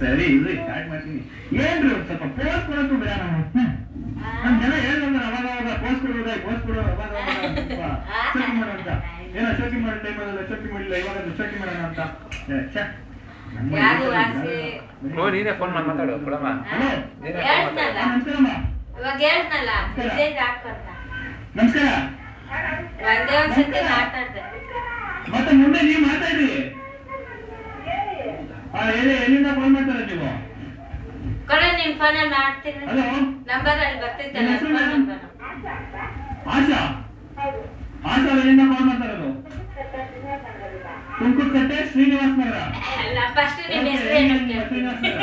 ಸರಿ ಇರ್ರಿ ಸ್ಟಾರ್ಟ್ ಮಾಡ್ತೀನಿ. ಏನ್ರಿ ಒಂದ್ ಸ್ವಲ್ಪ ಪೋಸ್ಟ್ ಕೊಡೋದು ಬೇಡ ನಾವು. ನಮ್ ಜನ ಹೇಳ್ದಂದ್ರೆ ಅವಾಗ ಪೋಸ್ಟ್ ಕೊಡೋದ ಪೋಸ್ಟ್ ಕೊಡೋದು ಅವಾಗ ಶೋಕಿ ಮಾಡೋ ಅಂತ. ಏನೋ ಶೋಕಿ ಮಾಡೋ ಟೈಮಲ್ಲ ಶೋಕಿ ಮಾಡಿಲ್ಲ, ಇವಾಗ ಶೋಕಿ ಮಾಡೋಣ ಅಂತ. ನೀನೇ ಫೋನ್ ಮಾಡಿ ಮಾತಾಡು ಕೊಡಮ್ಮ. ನಮಸ್ಕಾರಮ್ಮ. ನಮಸ್ಕಾರ. ಮತ್ತೆ ಮುಂದೆ ನೀವು ಮಾತಾಡ್ರಿ. ಎಲ್ಲಿಂದ ಫೋನ್ ಮಾಡ್ತಾರೆ ನೀವು? ಹಲೋ, ಆಶಾ. ಆಶಾ ಎಲ್ಲಿಂದ ಫೋನ್ ಮಾಡ್ತಾರದು? ತುಮಕೂರು ಶ್ರೀನಿವಾಸ್ ನಗರ. ಶ್ರೀನಿವಾಸ್ ನಗರ.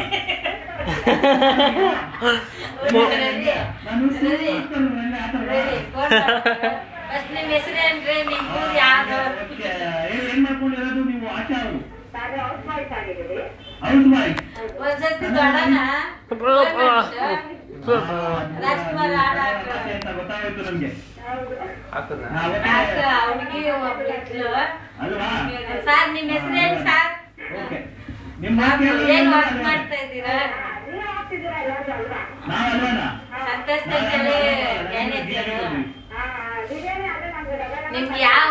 ನಾನು ಏನ್ ಮಾಡ್ಕೊಂಡಿರೋದು ನೀವು? ಆಶಾ ಅವರು ಹೌಸ್ ವೈಫ್. ಗೊತ್ತಾಗೋಯ್ತು ನಮ್ಗೆ. ಅಲ್ವಾ? ನಿಮ್ಮ ನಾವಲ್ವನಾ? ನಿಮ್ಗೆ ಯಾವ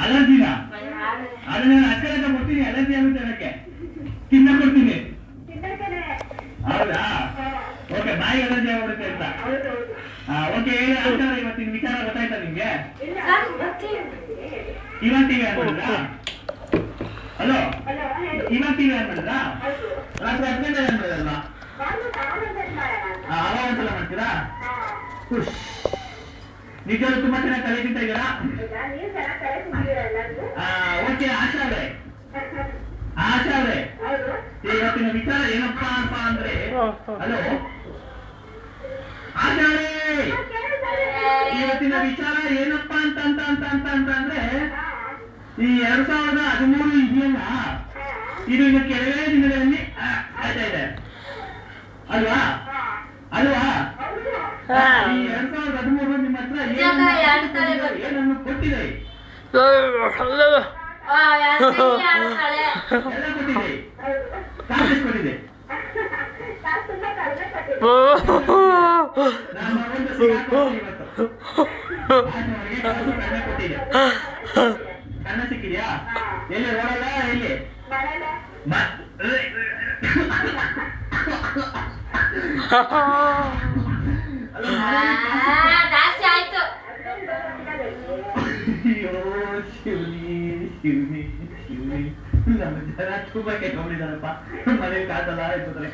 ಅಲರ್ಜಿನ ಅದು ನಾನು ಅಕ್ಕರೆ ಕೊಡ್ತೀನಿ. ಅಲರ್ಜಿ ಆಗುತ್ತೆ ಅದಕ್ಕೆ ತಿನ್ನ ಕೊಡ್ತೀನಿ. ಹೌದಾ? ಓಕೆ, ಬಾಯಿ ಅಲರ್ಜಿ ಆಗ್ಬಿಡುತ್ತೆ ಅಂತ. ಓಕೆ, ಇವತ್ತಿನ ವಿಚಾರ ಗೊತ್ತಾಯ್ತಾ ನಿಮ್ಗೆ? ಇವಾಗ ಟಿವಿ ಆನ್ ಮಾಡಿದ್ರಾ? ಹಲೋ, ಇವಾಗ ಟಿವಿ ಆನ್ ಮಾಡಿದ್ರಾ? ರಾತ್ರಿ 10 ಗಂಟೆ ಆನ್ ಮಾಡಿದ್ರಲ್ವಾ? ಅವಾಗ ಒಂದ್ಸಲ ಮಾಡ್ತೀರಾ? ನಿಜವಾಗ್ಲೂ ತುಂಬಾ ಚೆನ್ನಾಗಿ ತಲೆ ತಿಂತಾ ಇದ್ದೀರಾ? ಓಕೆ ಆಶಾ ಅವರೇ, ಆಶಾ ಅವರೇ, ಇವತ್ತಿನ ವಿಚಾರ ಏನಪ್ಪಾ ಅಂತ ಅಂದ್ರೆ, ಹಲೋ ಆಶಾ ಅವರೇ, ಇವತ್ತಿನ ವಿಚಾರ ಏನಪ್ಪಾ ಅಂತಂದ್ರೆ ಈ 2013 ಇದೆಯಲ್ಲ, ಇದು ಇನ್ನು ಕೆಲವೇ ದಿನಗಳಲ್ಲಿ ಆಯ್ತಾ ಇದೆ ಅಲ್ವಾ? ಅಲ್ವಾ? ಈ 2013 ನಿಮ್ಮ ಹತ್ರ ಏನನ್ನು ಕೊಟ್ಟಿದೆ? ಎಲ್ಲ ಕೊಟ್ಟಿದೆ. ಕಾಂಗ್ರೆಸ್ ಕೊಟ್ಟಿದೆ. ಕಣ್ಣ ಸಿಕ್ಕಿದ್ಯಾ? ಎಲ್ಲಿ ಓಡಲ್ಲ? ಎಲ್ಲಿ ಜಾಸ್ತಿ ಆಯ್ತು. ಶಿವನಿ ನಮ್ಮ ಜನ ತುಂಬಾ ಕೆಟ್ಟೋಗಿದ್ದಾರಪ್ಪ. ಮನೇಲಿ ಕಾಸಲ್ಲ ಇರ್ತಾರೆ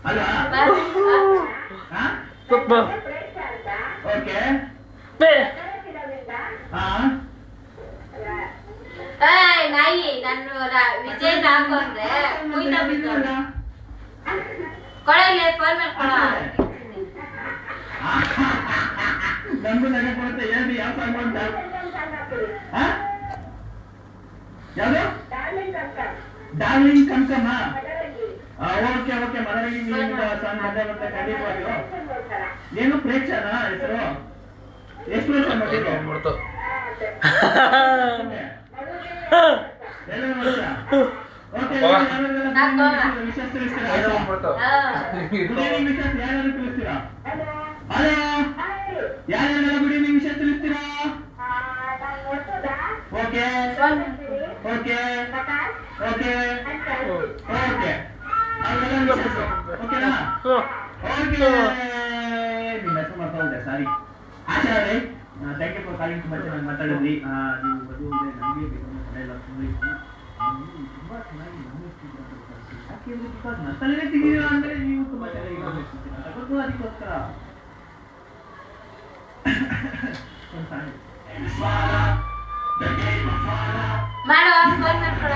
ಅಲ್ವಾ? ಓಕೆ, ನಾಯಿ ನಾನು ವಿಜಯ್ ಹಾಕೊಂಡೆ ಕುಯ್ತಾ ಬಿದ್ದೋಳ ಕೊಡಲಿ ಫೋನ್ ಮಾಡ್ಕೊಳ. ನಮಗೂ ನಗೆ ಕೊಡುತ್ತೆ. ಏನು ಯಾವ ಸಾಂಗ್ ಅಂತ? ಯಾವುದು? ಡಾರ್ಲಿಂಗ್ ಕಮ್ಕಮ್ಮ. ಓಕೆ ಓಕೆ, ಮನರಂಗಿ ಸಾಂಗ್ ಬಂದೇ ಬರುತ್ತೆ ಖಂಡಿತವಾಗಿಯೂ. ಏನು ಪ್ರೇಕ್ಷಣ ಹೆಸರು? ಎಷ್ಟು ವರ್ಷ ಮಟ್ಟಿಗೆ? ಓಕೆ, ವಿಷಯ ತಿಳಿಸ್ತೀರಾ? ಯಾರು ತಿಳಿಸ್ತೀರಾ? ಹಲೋ, ಯಾರ್ಯಾರೆಲ್ಲ ಗುಡ್ ಈವ್ನಿಂಗ್ ವಿಷಯ ತಿಳಿಸ್ತೀರಾ? ಓಕೆ ಓಕೆ ಓಕೆ ಓಕೆ, ಓಕೆನಾ? ಓಕೆ, ನಿಮ್ಮ ಹೆಸರು ಮಾತಾಡಿದೆ. ಸಾರಿ ಆಶಾ ಅವರೇ, ಥ್ಯಾಂಕ್ ಯು ಫಾರ್ ಕಾಲಿಂಗ್. ತುಂಬ ಚೆನ್ನಾಗಿ ಮಾತಾಡಿದ್ರಿ. ನೀವು ಮದುವೆ ನಮಗೆ ಬೇಕು ಮನೆಯಲ್ಲ ತುಂಬಾ ಚೆನ್ನಾಗಿ ಗಮನಿಸ್ತಿದ್ದೀರ. ಯಾಕೆಂದ್ರೆ ಬಿಕಾಸ್ ನನ್ನ ತಲೆನೇ ತೆಗೀರಾ ಅಂದ್ರೆ ನೀವು ತುಂಬಾ ಚೆನ್ನಾಗಿ ಗಮನಿಸ್ತಿದ್ದೀರ. ಅದಕ್ಕೋಸ್ಕರ ಮಾಡೋ ಫೋನ್ ಮಾಡ್ಕೊಳ.